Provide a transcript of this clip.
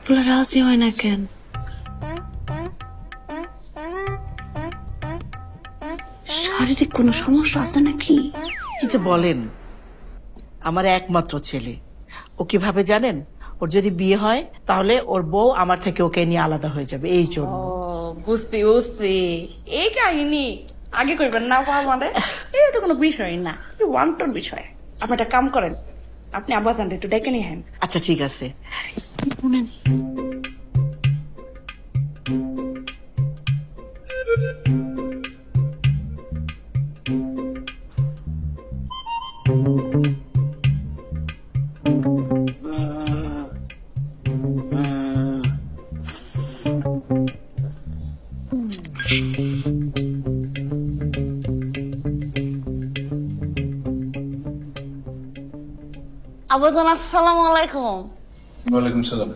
বলে রাজি হয় না কেন? শারীরিক কোনো সমস্যা আছে নাকি? কি যে বলেন, আমার একমাত্র ছেলে। ও কিভাবে জানেন? ওর যদি বিয়ে হয় তাহলে ওর বউ আমার থেকে ওকে নিয়ে আলাদা হয়ে যাবে, এই জন্য। বুঝছি বুঝছি, এই কাহিনী আগে কইবেন না মানে এটা তো কোনো বিষয় না, ওয়ান্টন বিষয়। আপনি একটা কাম করেন, আপনি আব্বাজান একটু ডেকে নিয়ে হেন। আচ্ছা ঠিক আছে। শুনেন, আব্বাজান আসসালামু আলাইকুম। ওয়ালাইকুম সালাম।